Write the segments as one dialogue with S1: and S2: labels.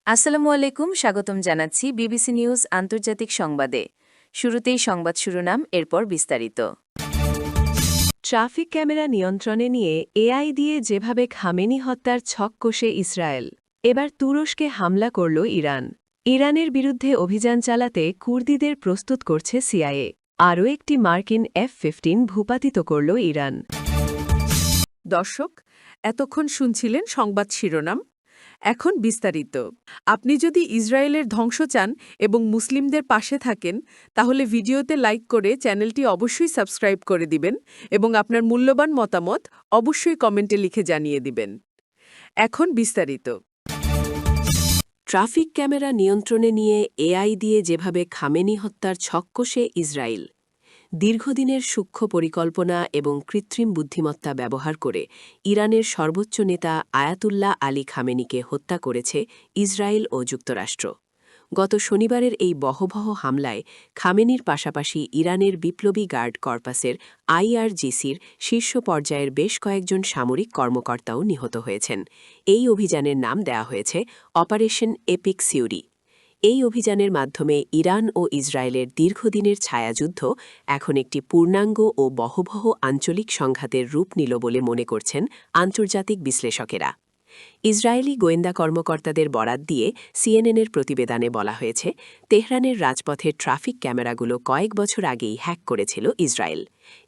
S1: আসসালামু আলাইকুম, স্বাগতম জানাচ্ছি বিবিসি নিউজ আন্তর্জাতিক সংবাদে। শুরুতেই সংবাদ শিরোনাম, এরপর বিস্তারিত।
S2: ট্রাফিক ক্যামেরা নিয়ন্ত্রণে নিয়ে এআই দিয়ে যেভাবে খামেনি হত্যার ছক কষে ইসরায়েল, এবার তুরস্কে হামলা করল ইরান। ইরানের বিরুদ্ধে অভিযান চালাতে কুর্দিদের প্রস্তুত করছে সিআইএ। আরও একটি মার্কিন F-15 ভূপাতিত করল ইরান।
S3: দর্শক, এতক্ষণ শুনছিলেন সংবাদ শিরোনাম। এখন বিস্তারিত। আপনি যদি ইসরায়েলের ধ্বংস চান এবং মুসলিমদের পাশে থাকেন, তাহলে ভিডিওতে লাইক করে চ্যানেলটি অবশ্যই সাবস্ক্রাইব করে দিবেন এবং আপনার মূল্যবান মতামত অবশ্যই কমেন্টে লিখে জানিয়ে দিবেন। এখন বিস্তারিত।
S2: ট্রাফিক ক্যামেরা নিয়ন্ত্রণে নিয়ে এআই দিয়ে যেভাবে খামেনি হত্যার ছক কষে ইসরায়েল, দীর্ঘদিনের সূক্ষ্ম পরিকল্পনা এবং কৃত্রিম বুদ্ধিমত্তা ব্যবহার করে ইরানের সর্বোচ্চ নেতা আয়াতুল্লাহ আলী খামেনিকে হত্যা করেছে ইসরায়েল ও যুক্তরাষ্ট্র। গত শনিবারের এই বহবহ হামলায় খামেনির পাশাপাশি ইরানের বিপ্লবী গার্ড কর্পাসের IRGCর শীর্ষ পর্যায়ের বেশ কয়েকজন সামরিক কর্মকর্তাও নিহত হয়েছেন। এই অভিযানের নাম দেয়া হয়েছে অপারেশন এপিক সিউরি। এই অভিযানের মাধ্যমে ইরান ও ইসরায়েলের দীর্ঘদিনের ছায়াযুদ্ধ এখন একটি পূর্ণাঙ্গ ও বহবহ আঞ্চলিক সংঘাতের রূপ নিল বলে মনে করছেন আন্তর্জাতিক বিশ্লেষকেরা। ইসরায়েলি গোয়েন্দা কর্মকর্তাদের বরাত দিয়ে সিএনএনের প্রতিবেদনে বলা হয়েছে, তেহরানের রাজপথের ট্রাফিক ক্যামেরাগুলো কয়েক বছর আগেই হ্যাক করেছিল ইসরায়েল।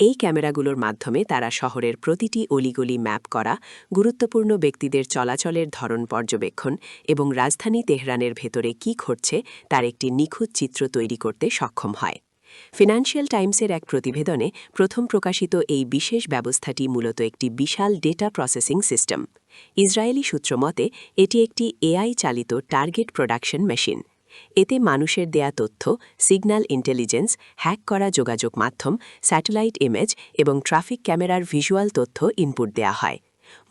S2: এই ক্যামেরাগুলোর মাধ্যমে তারা শহরের প্রতিটি অলিগলি ম্যাপ করা, গুরুত্বপূর্ণ ব্যক্তিদের চলাচলের ধরন পর্যবেক্ষণ এবং রাজধানী তেহরানের ভেতরে কী ঘটছে তার একটি নিখুঁত চিত্র তৈরি করতে সক্ষম হয়। ফিনান্সিয়াল টাইমসের এক প্রতিবেদনে প্রথম প্রকাশিত এই বিশেষ ব্যবস্থাটি মূলত একটি বিশাল ডেটা প্রসেসিং সিস্টেম। ইসরায়েলি সূত্র মতে এটি একটি এআই চালিত টার্গেট প্রোডাকশন মেশিন। এতে মানুষের দেয়া তথ্য, সিগন্যাল ইন্টেলিজেন্স, হ্যাক করা যোগাযোগ মাধ্যম, স্যাটেলাইট ইমেজ এবং ট্রাফিক ক্যামেরার ভিজুয়াল তথ্য ইনপুট দেয়া হয়।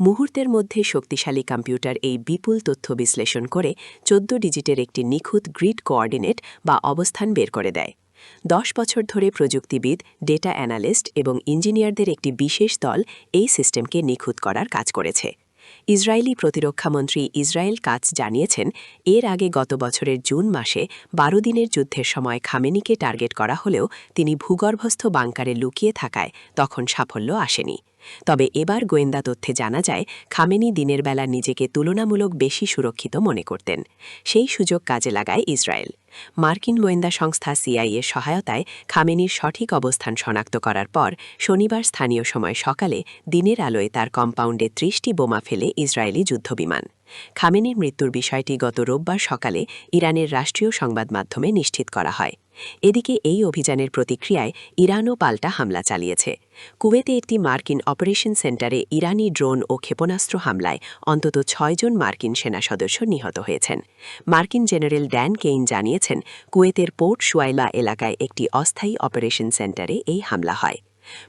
S2: মুহূর্তের মধ্যে শক্তিশালী কম্পিউটার এই বিপুল তথ্য বিশ্লেষণ করে 14 ডিজিটের একটি নিখুঁত গ্রিড কোঅর্ডিনেট বা অবস্থান বের করে দেয়। 10 বছর ধরে প্রযুক্তিবিদ, ডেটা অ্যানালিস্ট এবং ইঞ্জিনিয়ারদের একটি বিশেষ দল এই সিস্টেমকে নিখুঁত করার কাজ করেছে। ইসরায়েলি প্রতিরক্ষামন্ত্রী ইসরায়েল কাটজ জানিয়েছেন, এর আগে গত বছরের জুন মাসে 12 দিনের যুদ্ধের সময় খামেনিকে টার্গেট করা হলেও তিনি ভূগর্ভস্থ বাংকারে লুকিয়ে থাকায় তখন সাফল্য আসেনি। তবে এবার গোয়েন্দা তথ্যে জানা যায়, খামেনি দিনের বেলা নিজেকে তুলনামূলক বেশি সুরক্ষিত মনে করতেন। সেই সুযোগ কাজে লাগায় ইসরায়েল। মার্কিন গোয়েন্দা সংস্থা সিআইএর সহায়তায় খামেনির সঠিক অবস্থান শনাক্ত করার পর শনিবার স্থানীয় সময় সকালে দিনের আলোয় তার কম্পাউন্ডে 30টি বোমা ফেলে ইসরায়েলি যুদ্ধবিমান। খামেনির মৃত্যুর বিষয়টি গত রোববার সকালে ইরানের রাষ্ট্রীয় সংবাদ মাধ্যমে নিশ্চিত করা হয়। এদিকে এই অভিযানের প্রতিক্রিয়ায় ইরানও পাল্টা হামলা চালিয়েছে। কুয়েতে একটি মার্কিন অপারেশন সেন্টারে ইরানি ড্রোন ও ক্ষেপণাস্ত্র হামলায় অন্তত 6 জন মার্কিন সেনা সদস্য নিহত হয়েছেন। মার্কিন জেনারেল ড্যান কেইন জানিয়েছেন, কুয়েতের পোর্ট শুয়াইলা এলাকায় একটি অস্থায়ী অপারেশন সেন্টারে এই হামলা হয়।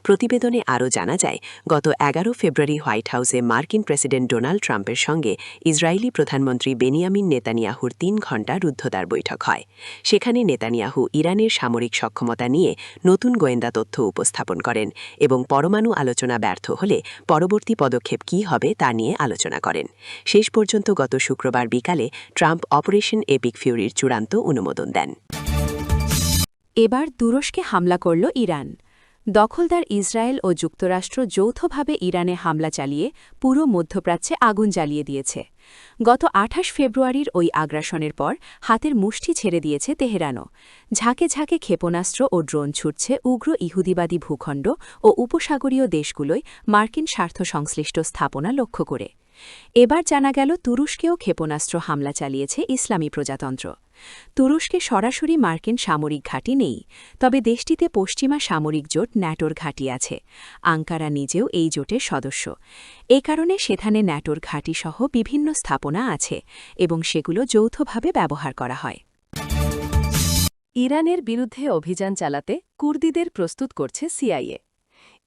S2: প্রতিবেদনে আরও জানা যায়, গত 11 ফেব্রুয়ারি হোয়াইট হাউসে মার্কিন প্রেসিডেন্ট ডোনাল্ড ট্রাম্পের সঙ্গে ইসরায়েলি প্রধানমন্ত্রী বেনিয়ামিন নেতানিয়াহুর 3 ঘণ্টা রুদ্ধদ্বার বৈঠক হয়। সেখানে নেতানিয়াহু ইরানের সামরিক সক্ষমতা নিয়ে নতুন গোয়েন্দা তথ্য উপস্থাপন করেন এবং পরমাণু আলোচনা ব্যর্থ হলে পরবর্তী পদক্ষেপ কী হবে তা নিয়ে আলোচনা করেন। শেষ পর্যন্ত গত শুক্রবার বিকালে ট্রাম্প অপারেশন এপিক ফিউরির চূড়ান্ত অনুমোদন দেন।
S4: এবার তুরস্কে হামলা করল ইরান। দখলদার ইসরায়েল ও যুক্তরাষ্ট্র যৌথভাবে ইরানে হামলা চালিয়ে পুরো মধ্যপ্রাচ্যে আগুন জ্বালিয়ে দিয়েছে। গত 28 ফেব্রুয়ারির ওই আগ্রাসনের পর হাতের মুষ্টি ছেড়ে দিয়েছে তেহরানও। ঝাঁকে ঝাঁকে ক্ষেপণাস্ত্র ও ড্রোন ছুটছে উগ্র ইহুদিবাদী ভূখণ্ড ও উপসাগরীয় দেশগুলোয় মার্কিন স্বার্থ সংশ্লিষ্ট স্থাপনা লক্ষ্য করে। এবার জানা গেল, তুরস্কেও ক্ষেপণাস্ত্র হামলা চালিয়েছে ইসলামী প্রজাতন্ত্র। তুরস্কে সরাসরি মার্কিন সামরিক ঘাঁটি নেই, তবে দেশটিতে পশ্চিমা সামরিক জোট ন্যাটোর ঘাঁটি আছে। আঙ্কারা নিজেও এই জোটের সদস্য। এ কারণে সেখানে ন্যাটোর ঘাঁটিসহ বিভিন্ন স্থাপনা আছে এবং সেগুলো যৌথভাবে ব্যবহার করা হয়।
S2: ইরানের বিরুদ্ধে অভিযান চালাতে কুর্দিদের প্রস্তুত করছে সিআইএ।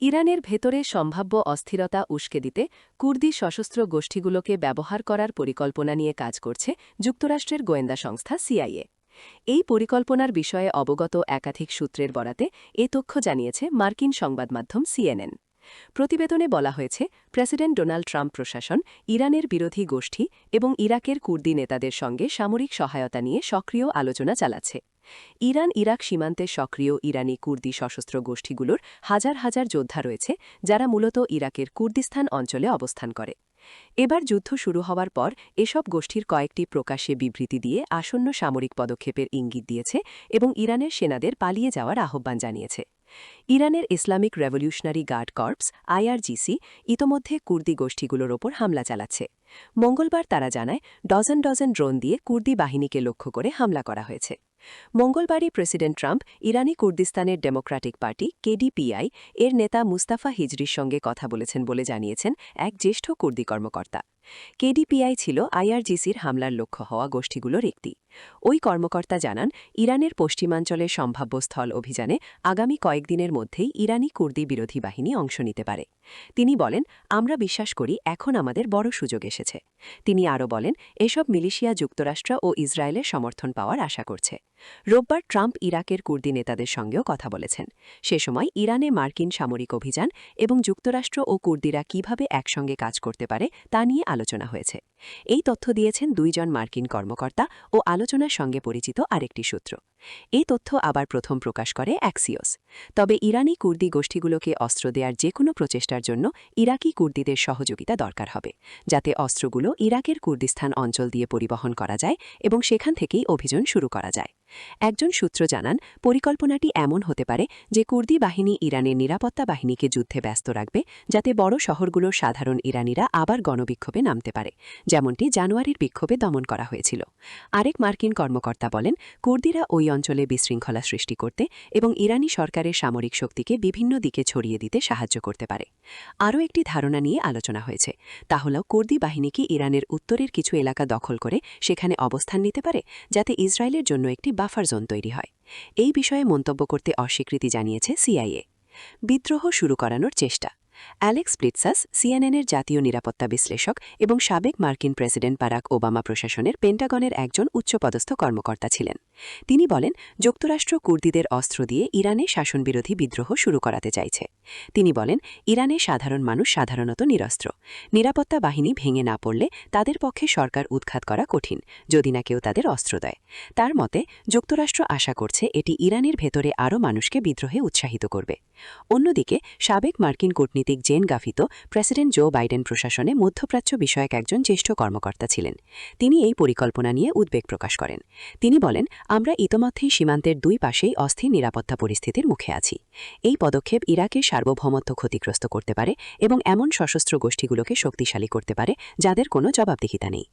S2: ইরানের ভেতরে সম্ভাব্য অস্থিরতা উস্কে দিতে কুর্দি সশস্ত্র গোষ্ঠীগুলোকে ব্যবহার করার পরিকল্পনা নিয়ে কাজ করছে যুক্তরাষ্ট্রের গোয়েন্দা সংস্থা সিআইএ। এই পরিকল্পনার বিষয়ে অবগত একাধিক সূত্রের বরাতে এ তথ্য জানিয়েছে মার্কিন সংবাদমাধ্যম সিএনএন। প্রতিবেদনে বলা হয়েছে প্রেসিডেন্ট ডোনাল্ড ট্রাম্প প্রশাসন ইরানের বিরোধী গোষ্ঠী এবং ইরাকের কুর্দি নেতাদের সঙ্গে সামরিক সহায়তা নিয়ে সক্রিয় আলোচনা চালাচ্ছে। ইরান ইরাক সীমান্তে সক্রিয় ইরানি কুর্দি সশস্ত্র গোষ্ঠীগুলোর হাজার হাজার যোদ্ধা রয়েছে, যারা মূলত ইরাকের কুর্দিস্তান অঞ্চলে অবস্থান করে। এবার যুদ্ধ শুরু হওয়ার পর এসব গোষ্ঠীর কয়েকটি প্রকাশ্যে বিবৃতি দিয়ে আসন্ন সামরিক পদক্ষেপের ইঙ্গিত দিয়েছে এবং ইরানের সেনাদের পালিয়ে যাওয়ার আহ্বান জানিয়েছে। ইরানের Islamic Revolutionary Guard Corps IRGC ইতোমধ্যে কুর্দি গোষ্ঠীগুলোর ওপর হামলা চালাচ্ছে। মঙ্গলবার তারা জানায় ডজন ডজন ড্রোন দিয়ে কুর্দি বাহিনীকে লক্ষ্য করে হামলা করা হয়েছে। মঙ্গলবারই প্রেসিডেন্ট ট্রাম্প ইরানি কুর্দিস্তানের ডেমোক্রেটিক পার্টি কেডিপিআই এর নেতা মুস্তাফা হিজরির সঙ্গে কথা বলেছেন বলে জানিয়েছেন এক জ্যেষ্ঠ কুর্দি কর্মকর্তা। কেডিপিআই ছিল আইআরজিসির হামলার লক্ষ্য হওয়া গোষ্ঠীগুলোর একটি। ওই কর্মকর্তা জানান, ইরানের পশ্চিমাঞ্চলে সম্ভাব্য স্থল অভিযানে আগামী কয়েকদিনের মধ্যেই ইরানি কুর্দি বিরোধী বাহিনী অংশ নিতে পারে। তিনি বলেন, আমরা বিশ্বাস করি এখন আমাদের বড় সুযোগ এসেছে। তিনি আরও বলেন, এসব মিলিশিয়া যুক্তরাষ্ট্র ও ইসরায়েলের সমর্থন পাওয়ার আশা করছে। রোববার ট্রাম্প ইরাকের কুর্দি নেতাদের সঙ্গেও কথা বলেছেন। সে সময় ইরানে মার্কিন সামরিক অভিযান এবং যুক্তরাষ্ট্র ও কুর্দিরা কিভাবে একসঙ্গে কাজ করতে পারে তা নিয়ে আলোচনা হয়েছে। এই তথ্য দিয়েছেন দুইজন মার্কিন কর্মকর্তা ও আলোচনার সঙ্গে পরিচিত আরেকটি সূত্র। এই তথ্য আবার প্রথম প্রকাশ করে অ্যাক্সিওস। তবে ইরানি কুর্দি গোষ্ঠীগুলোকে অস্ত্র দেওয়ার যে কোনো প্রচেষ্টার জন্য ইরাকি কুর্দিদের সহযোগিতা দরকার হবে, যাতে অস্ত্রগুলো ইরাকের কুর্দিস্তান অঞ্চল দিয়ে পরিবহন করা যায় এবং সেখান থেকেই অভিযান শুরু করা যায়। একজন সূত্র জানান, পরিকল্পনাটি এমন হতে পারে যে কুর্দি বাহিনী ইরানের নিরাপত্তা বাহিনীকে যুদ্ধে ব্যস্ত রাখবে, যাতে বড় শহরগুলোর সাধারণ ইরানিরা আবার গণবিক্ষোভে নামতে পারে, যেমনটি জানুয়ারির বিক্ষোভে দমন করা হয়েছিল। আরেক মার্কিন কর্মকর্তা বলেন, কুর্দিরা ওই অঞ্চলে বিশৃঙ্খলা সৃষ্টি করতে এবং ইরানি সরকারের সামরিক শক্তিকে বিভিন্ন দিকে ছড়িয়ে দিতে সাহায্য করতে পারে। আরও একটি ধারণা নিয়ে আলোচনা হয়েছে, তা হল কুর্দি বাহিনী কি ইরানের উত্তরের কিছু এলাকা দখল করে সেখানে অবস্থান নিতে পারে, যাতে ইসরায়েলের জন্য একটি বাফার জোন তৈরি হয়। এই বিষয়ে মন্তব্য করতে অস্বীকৃতি জানিয়েছে সিআইএ। বিদ্রোহ শুরু করানোর চেষ্টা। অ্যালেক্স ব্লিটসাস সিএনএনের জাতীয় নিরাপত্তা বিশ্লেষক এবং সাবেক মার্কিন প্রেসিডেন্ট বারাক ওবামা প্রশাসনের পেন্টাগনের একজন উচ্চপদস্থ কর্মকর্তা ছিলেন। তিনি বলেন, যুক্তরাষ্ট্র কুর্দিদের অস্ত্র দিয়ে ইরানে শাসনবিরোধী বিদ্রোহ শুরু করাতে চাইছে। তিনি বলেন, ইরানে সাধারণ মানুষ সাধারণত নিরস্ত্র। নিরাপত্তা বাহিনী ভেঙে না পড়লে তাদের পক্ষে সরকার উৎখাত করা কঠিন, যদি না কেউ তাদের অস্ত্র দেয়। তার মতে, যুক্তরাষ্ট্র আশা করছে এটি ইরানের ভেতরে আরও মানুষকে বিদ্রোহে উৎসাহিত করবে। অন্যদিকে সাবেক মার্কিন কূটনীতিক জেন গাফিতো প্রেসিডেন্ট জো বাইডেন প্রশাসনে মধ্যপ্রাচ্য বিষয়ক একজন জ্যেষ্ঠ কর্মকর্তা ছিলেন। তিনি এই পরিকল্পনা নিয়ে উদ্বেগ প্রকাশ করেন। তিনি বলেন, আমরা ইতোমধ্যেই সীমান্তের দুই পাশেই অস্থির নিরাপত্তা পরিস্থিতির মুখে আছি। এই পদক্ষেপ ইরাকের সার্বভৌমত্ব ক্ষতিগ্রস্ত করতে পারে এবং এমন সশস্ত্র গোষ্ঠীগুলোকে শক্তিশালী করতে পারে যাদের কোনো জবাবদিহিতা নেই।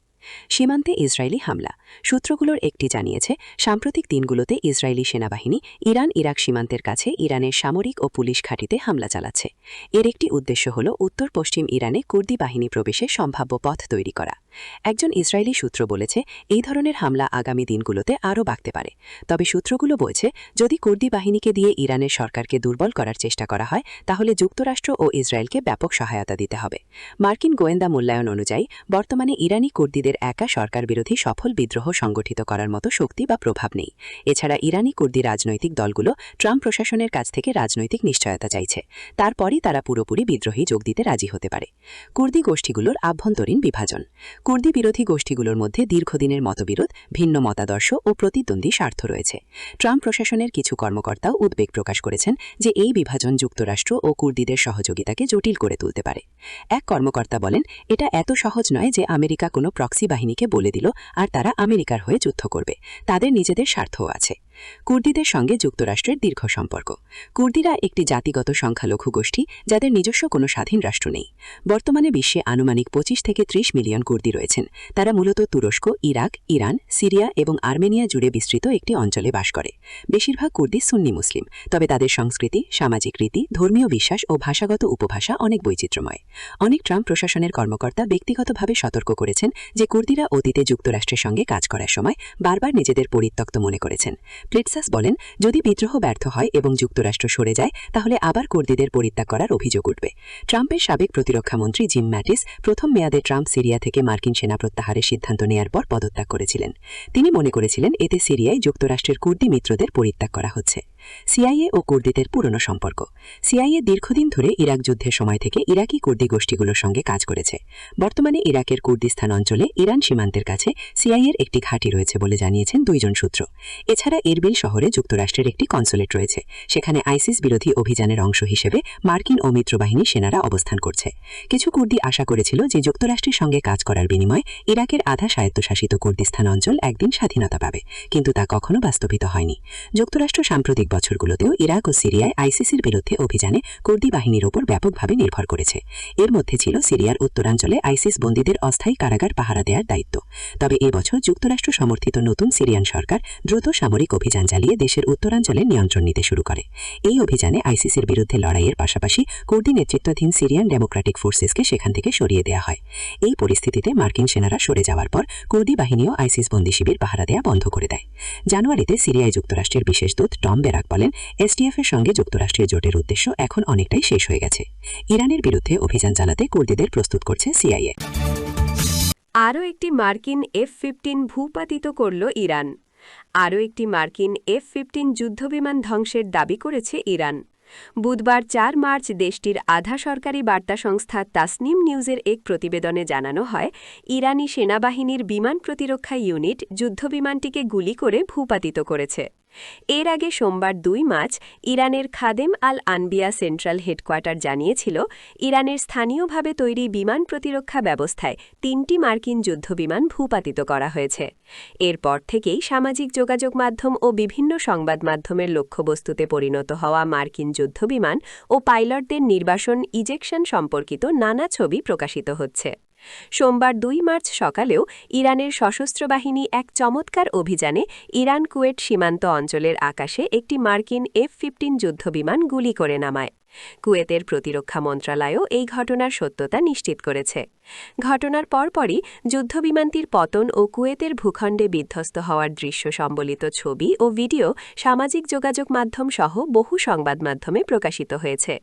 S2: সীমান্তে ইসরায়েলি হামলা। সূত্রগুলোর একটি জানিয়েছে, সাম্প্রতিক দিনগুলোতে ইসরায়েলি সেনাবাহিনী ইরান ইরাক সীমান্তের কাছে ইরানের সামরিক ও পুলিশ ঘাঁটিতে হামলা চালাচ্ছে। এর একটি উদ্দেশ্য হল উত্তর পশ্চিম ইরানে কুর্দি বাহিনী প্রবেশের সম্ভাব্য পথ তৈরি করা। একজন ইসরায়েলি সূত্র বলেছে, এই ধরনের হামলা আগামী দিনগুলোতে আরও বাড়তে পারে। তবে সূত্রগুলো বলছে, যদি কুর্দি বাহিনীকে দিয়ে ইরানের সরকারকে দুর্বল করার চেষ্টা করা হয়, তাহলে যুক্তরাষ্ট্র ও ইসরায়েলকে ব্যাপক সহায়তা দিতে হবে। মার্কিন গোয়েন্দা মূল্যায়ন অনুযায়ী বর্তমানে ইরানি কুর্দিদের একা সরকার বিরোধী সফল বিদ্রোহ সংগঠিত করার মতো শক্তি বা প্রভাব নেই। এছাড়া ইরানি কুর্দি রাজনৈতিক দলগুলো ট্রাম্প প্রশাসনের কাছ থেকে রাজনৈতিক নিশ্চয়তা চাইছে। তারপরই তারা পুরোপুরি বিদ্রোহী যোগ দিতে রাজি হতে পারে। কুর্দি গোষ্ঠীগুলোর আভ্যন্তরীণ বিভাজন। কুর্দি বিরোধী গোষ্ঠীগুলোর মধ্যে দীর্ঘদিনের মতবিরোধ, ভিন্ন মতাদর্শ ও প্রতিদ্বন্দ্বী স্বার্থ রয়েছে। ট্রাম্প প্রশাসনের কিছু কর্মকর্তাও উদ্বেগ প্রকাশ করেছেন যে এই বিভাজন যুক্তরাষ্ট্র ও কুর্দিদের সহযোগিতাকে জটিল করে তুলতে পারে। এক কর্মকর্তা বলেন, এটা এত সহজ নয় যে আমেরিকা কোনো প্রক্সি বাহিনীকে বলে দিল আর তারা আমেরিকার হয়ে যুদ্ধ করবে। তাদের নিজেদের স্বার্থও আছে। কুর্দিদের সঙ্গে যুক্তরাষ্ট্রের দীর্ঘ সম্পর্ক। কুর্দিরা একটি জাতিগত সংখ্যালঘু গোষ্ঠী, যাদের নিজস্ব কোনো স্বাধীন রাষ্ট্র নেই। বর্তমানে বিশ্বে আনুমানিক 25 থেকে 30 মিলিয়ন কুর্দি রয়েছেন। তারা মূলত তুরস্ক, ইরাক, ইরান, সিরিয়া এবং আর্মেনিয়া জুড়ে বিস্তৃত একটি অঞ্চলে বাস করে। বেশিরভাগ কুর্দি সুন্নি মুসলিম, তবে তাদের সংস্কৃতি, সামাজিক রীতি, ধর্মীয় বিশ্বাস ও ভাষাগত উপভাষা অনেক বৈচিত্র্যময়। অনেক ট্রাম্প প্রশাসনের কর্মকর্তা ব্যক্তিগতভাবে সতর্ক করেছেন যে কুর্দিরা অতীতে যুক্তরাষ্ট্রের সঙ্গে কাজ করার সময় বারবার নিজেদের পরিত্যক্ত মনে করেছেন। ব্লিটসাস বলেন, যদি বিদ্রোহ ব্যর্থ হয় এবং যুক্তরাষ্ট্র সরে যায়, তাহলে আবার কুর্দিদের পরিত্যাগ করার অভিযোগ উঠবে। ট্রাম্পের সাবেক প্রতিরক্ষামন্ত্রী জিম ম্যাটিস প্রথম মেয়াদে ট্রাম্প সিরিয়া থেকে মার্কিন সেনা প্রত্যাহারের সিদ্ধান্ত নেয়ার পর পদত্যাগ করেছিলেন। তিনি মনে করেছিলেন এতে সিরিয়ায় যুক্তরাষ্ট্রের কুর্দি মিত্রদের পরিত্যাগ করা হচ্ছে।
S5: সিআইএ ও কুর্দিদের পুরনো সম্পর্ক। সিআইএ দীর্ঘদিন ধরে ইরাক যুদ্ধের সময় থেকে ইরাকি কুর্দি গোষ্ঠীগুলোর সঙ্গে কাজ করেছে। বর্তমানে ইরাকের কুর্দিস্তান অঞ্চলে ইরান সীমান্তের কাছে সিআইএর একটি ঘাঁটি রয়েছে বলে জানিয়েছেন দুইজন সূত্র। এছাড়া এরবিল শহরে যুক্তরাষ্ট্রের একটি কনসুলেট রয়েছে, সেখানে আইসিস বিরোধী অভিযানের অংশ হিসেবে মার্কিন ও মিত্রবাহিনী সেনারা অবস্থান করছে। কিছু কুর্দি আশা করেছিল যে যুক্তরাষ্ট্রের সঙ্গে কাজ করার বিনিময়ে ইরাকের আধা স্বায়ত্তশাসিত কুর্দিস্তান অঞ্চল একদিন স্বাধীনতা পাবে, কিন্তু তা কখনো বাস্তবিত হয়নি। যুক্তরাষ্ট্র সাম্প্রতিক বছরগুলোতেও ইরাক ও সিরিয়ায় আইসিসির বিরুদ্ধে অভিযানে কুর্দি বাহিনীর ওপর ব্যাপকভাবে নির্ভর করেছে। এর মধ্যে ছিল সিরিয়ার উত্তরাঞ্চলে আইসিস বন্দীদের অস্থায়ী কারাগার পাহারা দেওয়ার দায়িত্ব। তবে এবছর যুক্তরাষ্ট্র সমর্থিত নতুন সিরিয়ান সরকার দ্রুত সামরিক অভিযান চালিয়ে দেশের উত্তরাঞ্চলে নিয়ন্ত্রণ নিতে শুরু করে। এই অভিযানে আইসিসির বিরুদ্ধে লড়াইয়ের পাশাপাশি কুর্দি নেতৃত্বাধীন সিরিয়ান ডেমোক্রেটিক ফোর্সেসকে সেখান থেকে সরিয়ে দেওয়া হয়। এই পরিস্থিতিতে মার্কিন সেনারা সরে যাওয়ার পর কুর্দি বাহিনীও আইসিস বন্দী শিবির পাহারা দেওয়া বন্ধ করে দেয়। জানুয়ারিতে সিরিয়ায় যুক্তরাষ্ট্রের বিশেষ দূত টম বেরাক বলেন, এসটিএফ এর সঙ্গে যুক্তরাষ্ট্রের জোটের উদ্দেশ্য এখন অনেকটাই শেষ হয়ে গেছে। ইরানের বিরুদ্ধে অভিযান চালাতে কুর্দিদের প্রস্তুত করছে সিআইএ।
S2: আরও একটি মার্কিন F-15 ভূপাতিত করল ইরান। আরও একটি মার্কিন F-15 যুদ্ধবিমান ধ্বংসের দাবি করেছে ইরান। বুধবার ৪ মার্চ দেশটির আধা সরকারি বার্তা সংস্থা তাসনিম নিউজের এক প্রতিবেদনে জানানো হয়, ইরানি সেনাবাহিনীর বিমান প্রতিরক্ষা ইউনিট যুদ্ধবিমানটিকে গুলি করে ভূপাতিত করেছে। এর আগে সোমবার ২ মার্চ ইরানের খাদেম আল আনবিয়া সেন্ট্রাল হেডকোয়ার্টার জানিয়েছিল, ইরানের স্থানীয়ভাবে তৈরি বিমান প্রতিরক্ষা ব্যবস্থায় ৩টি মার্কিন যুদ্ধবিমান ভূপাতিত করা হয়েছে। এরপর থেকেই সামাজিক যোগাযোগ মাধ্যম ও বিভিন্ন সংবাদ মাধ্যমের লক্ষ্যবস্তুতে পরিণত হওয়া মার্কিন যুদ্ধবিমান ও পাইলটদের নির্বাসন ইজেকশন সম্পর্কিত নানা ছবি প্রকাশিত হচ্ছে। সোমবার ২ মার্চ সকালেও ইরানের সশস্ত্র বাহিনী এক চমৎকার অভিযানে ইরান কুয়েট সীমান্ত অঞ্চলের আকাশে একটি মার্কিন F-15 যুদ্ধবিমান গুলি করে নামায়। কুয়েতের প্রতিরক্ষা মন্ত্রণালয়ও এই ঘটনার সত্যতা নিশ্চিত করেছে। ঘটনার পরপরই যুদ্ধবিমানটির পতন ও কুয়েতের ভূখণ্ডে বিধ্বস্ত হওয়ার দৃশ্য সম্বলিত ছবি ও ভিডিও সামাজিক যোগাযোগ মাধ্যম সহ বহু সংবাদ মাধ্যমে প্রকাশিত হয়েছে।